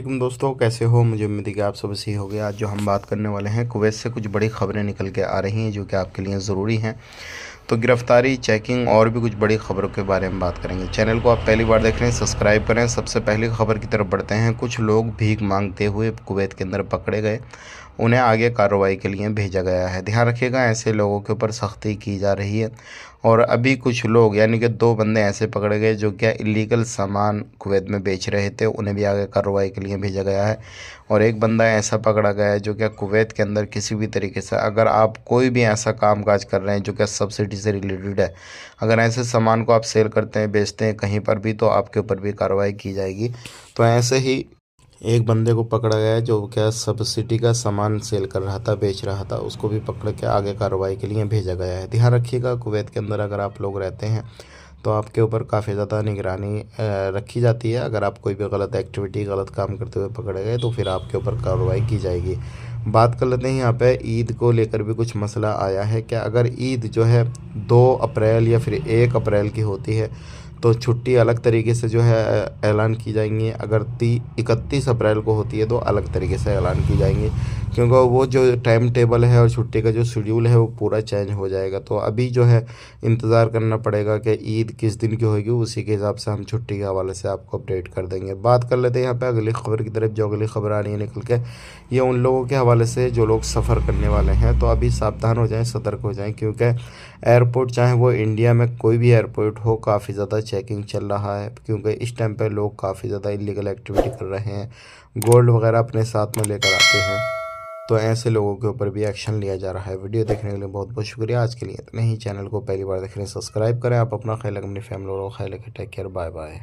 वालेकुम दोस्तों, कैसे हो। मुझे उम्मीद है कि आप सब सही हो गए। आज जो हम बात करने वाले हैं, कुवैत से कुछ बड़ी खबरें निकल के आ रही हैं जो कि आपके लिए ज़रूरी हैं। तो गिरफ्तारी, चेकिंग और भी कुछ बड़ी खबरों के बारे में बात करेंगे। चैनल को आप पहली बार देख रहे हैं, सब्सक्राइब करें। सबसे पहली खबर की तरफ बढ़ते हैं। कुछ लोग भीख मांगते हुए कुवैत के अंदर पकड़े गए, उन्हें आगे कार्रवाई के लिए भेजा गया है। ध्यान रखिएगा, ऐसे लोगों के ऊपर सख्ती की जा रही है। और अभी कुछ लोग यानी कि 2 बंदे ऐसे पकड़े गए जो क्या इलीगल सामान कुवैत में बेच रहे थे, उन्हें भी आगे कार्रवाई के लिए भेजा गया है। और एक बंदा ऐसा पकड़ा गया है जो क्या कुवैत के अंदर किसी भी तरीके से, अगर आप कोई भी ऐसा काम काज कर रहे हैं जो क्या सब्सिडी से रिलेटेड है, अगर ऐसे सामान को आप सेल करते हैं, बेचते हैं कहीं पर भी, तो आपके ऊपर भी कार्रवाई की जाएगी। तो ऐसे ही एक बंदे को पकड़ा गया है जो क्या सब्सिडी का सामान सेल कर रहा था, बेच रहा था, उसको भी पकड़ के आगे कार्रवाई के लिए भेजा गया है। ध्यान रखिएगा, कुवैत के अंदर अगर आप लोग रहते हैं तो आपके ऊपर काफ़ी ज़्यादा निगरानी रखी जाती है। अगर आप कोई भी गलत एक्टिविटी, गलत काम करते हुए पकड़े गए तो फिर आपके ऊपर कार्रवाई की जाएगी। बात कर लेते हैं यहाँ पे ईद को लेकर भी कुछ मसला आया है क्या। अगर ईद जो है 2 अप्रैल या फिर 1 अप्रैल की होती है तो छुट्टी अलग तरीके से जो है ऐलान की जाएंगी। अगर 31 अप्रैल को होती है तो अलग तरीके से ऐलान की जाएंगी, क्योंकि वो जो टाइम टेबल है और छुट्टी का जो शेड्यूल है वो पूरा चेंज हो जाएगा। तो अभी जो है इंतज़ार करना पड़ेगा कि ईद किस दिन की होगी, उसी के हिसाब से हम छुट्टी के हवाले से आपको अपडेट कर देंगे। बात कर लेते हैं यहाँ पे अगली खबर की तरफ। जो अगली खबर आ रही है निकल के, ये उन लोगों के हवाले से जो लोग सफ़र करने वाले हैं। तो अभी सावधान हो जाएं, सतर्क हो जाएं, क्योंकि एयरपोर्ट चाहे वो इंडिया में कोई भी एयरपोर्ट हो, काफ़ी ज़्यादा चेकिंग चल रहा है। क्योंकि इस टाइम पे लोग काफ़ी ज़्यादा इलीगल एक्टिविटी कर रहे हैं, गोल्ड वगैरह अपने साथ में लेकर आते हैं। तो ऐसे लोगों के ऊपर भी एक्शन लिया जा रहा है। वीडियो देखने के लिए बहुत बहुत शुक्रिया। आज के लिए इतना ही। चैनल को पहली बार देख रहे हैं, सब्सक्राइब करें। आप अपना ख्याल रखें, अपनी फैमिली और ख्याल रखें। Take care, bye bye.